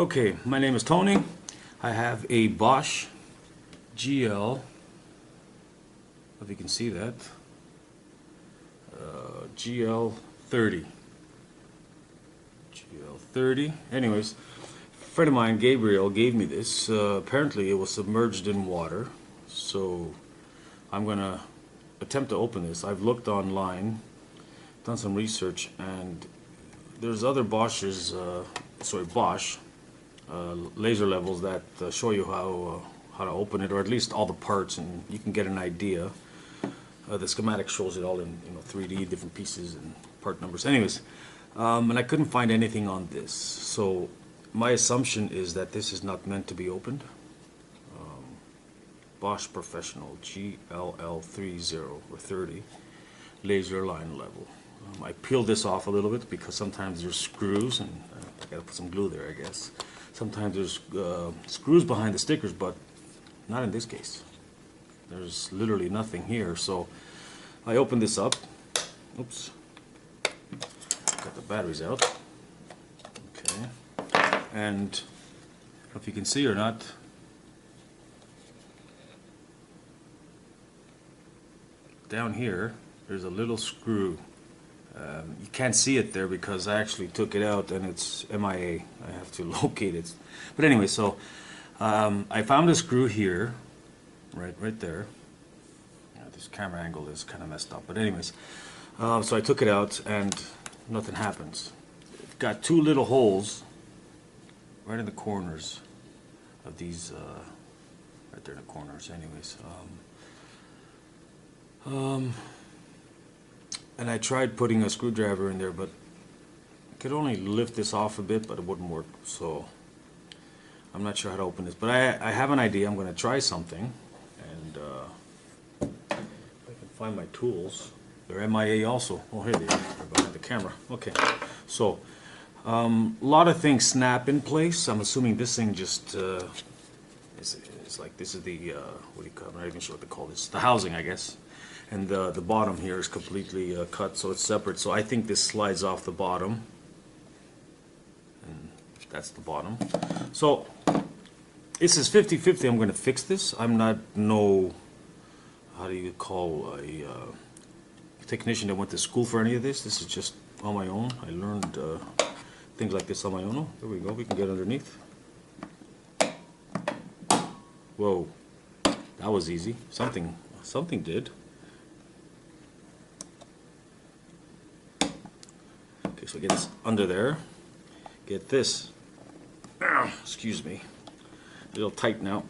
Okay, my name is Tony. I have a Bosch GL, if you can see that, GL30. GL30. Anyways, a friend of mine, Gabriel, gave me this. Apparently it was submerged in water, so I'm going to attempt to open this. I've looked online, done some research, and there's other Bosch laser levels that show you how to open it, or at least all the parts, and you can get an idea. The schematic shows it all in 3D, different pieces and part numbers. Anyways, and I couldn't find anything on this, so my assumption is that this is not meant to be opened. Bosch Professional GLL30 or 30 laser line level. I peeled this off a little bit because sometimes there's screws, and I gotta put some glue there, I guess. Sometimes there's screws behind the stickers, but not in this case. There's literally nothing here, so I opened this up. Oops. Got the batteries out. Okay. And I don't know if you can see or not. Down here, there's a little screw. You can't see it there because I actually took it out and it's MIA. I have to locate it. But anyway, so I found a screw here, right there. This camera angle is kind of messed up, but anyways, so I took it out and nothing happens. It's got two little holes right in the corners of these, right there in the corners. Anyways, and I tried putting a screwdriver in there, but I could only lift this off a bit, but it wouldn't work. So I'm not sure how to open this, but I have an idea. I'm going to try something, and if I can find my tools. They're MIA also. Oh, here they are. They're behind the camera. Okay, so a lot of things snap in place. I'm assuming this thing just it's like this is the what do you call it? I'm not even sure what they call this. The housing, I guess. And the bottom here is completely cut, so it's separate. So I think this slides off the bottom, and that's the bottom. So this is 50-50. I'm going to fix this. I'm not how do you call a technician that went to school for any of this. This is just on my own. I learned things like this on my own. Oh, there we go. We can get underneath. Whoa, that was easy. Something did. Okay, so get this under there. Get this. Excuse me. A little tight now.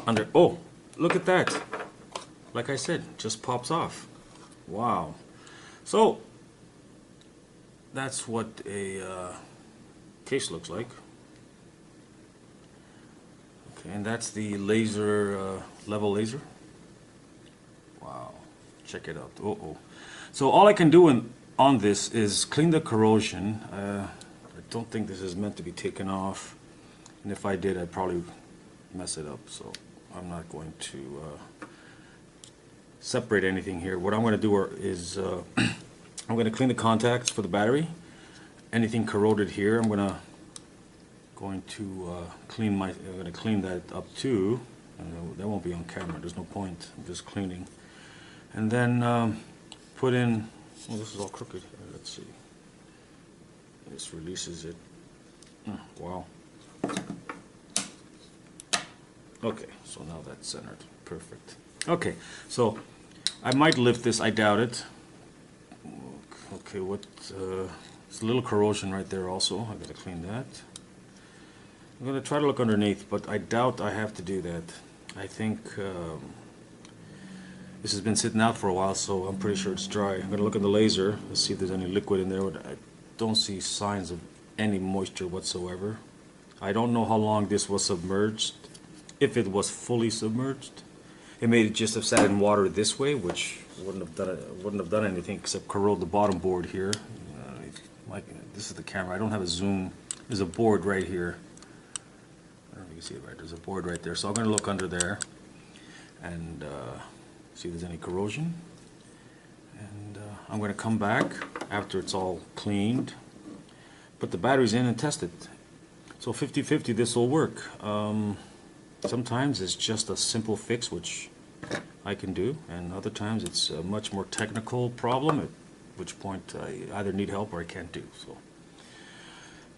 Under. Oh, look at that. Like I said, just pops off. Wow. So that's what a case looks like. Okay, and that's the laser level laser. Wow. Check it out. Uh-oh. So all I can do on this is clean the corrosion. I don't think this is meant to be taken off, and if I did, I'd probably mess it up, so I'm not going to separate anything here. What I'm going to do is I'm going to clean the contacts for the battery. Anything corroded here, I'm going to clean that up too. That won't be on camera, there's no point. I'm just cleaning, and then put in. Oh, this is all crooked. Let's see. This releases it. Oh, wow. Okay, so now that's centered. Perfect. Okay, so I might lift this. I doubt it. Okay, it's a little corrosion right there also. I gotta clean that. I'm gonna try to look underneath, but I doubt I have to do that. I think this has been sitting out for a while, so I'm pretty sure it's dry. I'm going to look at the laser, let's see if there's any liquid in there. I don't see signs of any moisture whatsoever. I don't know how long this was submerged. If it was fully submerged, it may just have sat in water this way, which wouldn't have done anything except corrode the bottom board here. This is the camera. I don't have a zoom. There's a board right here. I don't know if you can see it right. There's a board right there. So I'm going to look under there and see if there's any corrosion, and I'm going to come back after it's all cleaned, put the batteries in and test it. So 50-50, this will work. Sometimes it's just a simple fix, which I can do, and other times it's a much more technical problem, at which point I either need help or I can't do.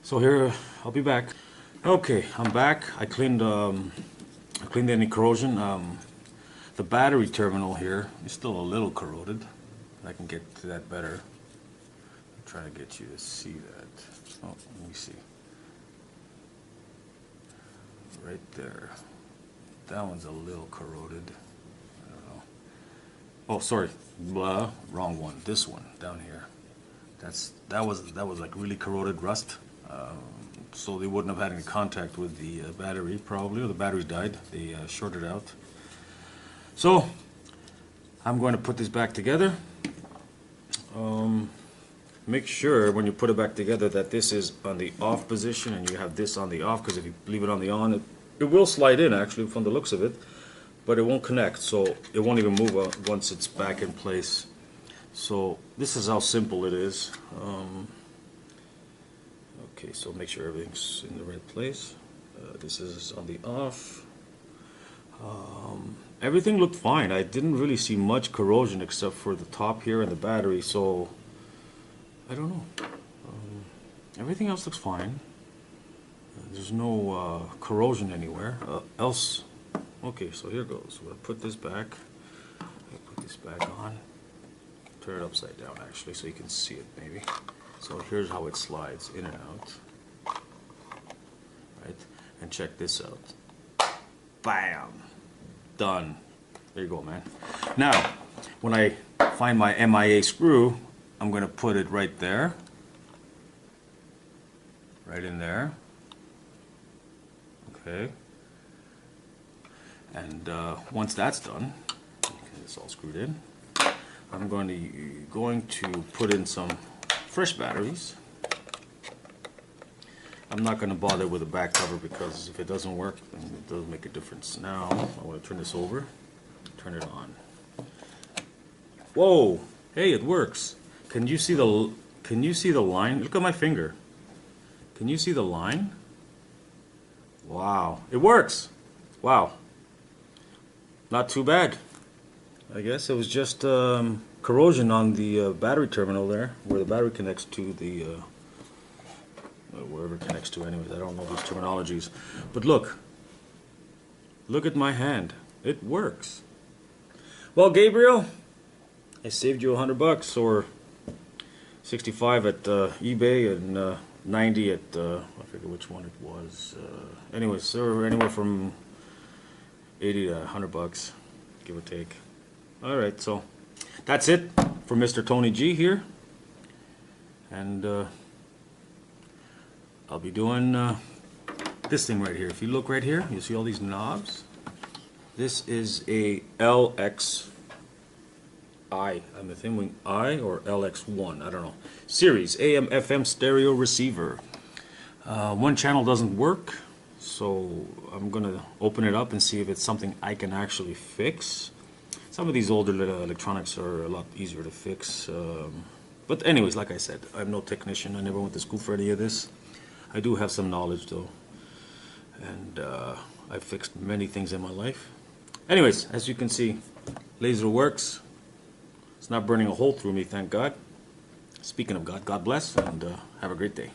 So here, I'll be back. Okay, I'm back. I cleaned any corrosion. The battery terminal here is still a little corroded. I can get to that better. I'm trying to get you to see that. Oh, let me see. Right there. That one's a little corroded. I don't know. Oh, sorry. Blah, wrong one. This one down here. That was like really corroded rust. So they wouldn't have had any contact with the battery probably, or the battery died. They shorted out. So I'm going to put this back together. Make sure when you put it back together that this is on the off position and you have this on the off, because if you leave it on the on, it will slide in actually from the looks of it, but it won't connect, so it won't even move once it's back in place. So this is how simple it is. Okay, so make sure everything's in the right place. This is on the off. Everything looked fine. I didn't really see much corrosion except for the top here and the battery, so I don't know. Everything else looks fine. There's no corrosion anywhere else. Okay, so here goes. We'll put this back. I'll put this back on. Turn it upside down actually so you can see it maybe. So here's how it slides in and out. Right? And check this out. Bam! Done. There you go, man. Now, when I find my MIA screw, I'm going to put it right there. Right in there. Okay. And once that's done, okay, it's all screwed in, I'm going to put in some fresh batteries. I'm not going to bother with the back cover because if it doesn't work, then it doesn't make a difference. Now I want to turn this over, turn it on. Whoa! Hey, it works. Can you see the line? Look at my finger. Can you see the line? Wow, it works. Wow. Not too bad. I guess it was just corrosion on the battery terminal there, where the battery connects to the wherever it connects to anyways. I don't know these terminologies. But look at my hand. It works. Well, Gabriel, I saved you $100 or 65 at eBay and 90 at I forget which one it was. Anyways, so anywhere from 80 to $100, give or take. All right, so that's it for Mr. Tony G here, and I'll be doing this thing right here. If you look right here, you see all these knobs. This is a LXI. I'm assuming I or LX1. I don't know. Series AM/FM stereo receiver. One channel doesn't work, so I'm gonna open it up and see if it's something I can actually fix. Some of these older electronics are a lot easier to fix. But anyways, like I said, I'm no technician. I never went to school for any of this. I do have some knowledge though, and I've fixed many things in my life. Anyways, as you can see, laser works. It's not burning a hole through me, thank God. Speaking of God, God bless, and have a great day.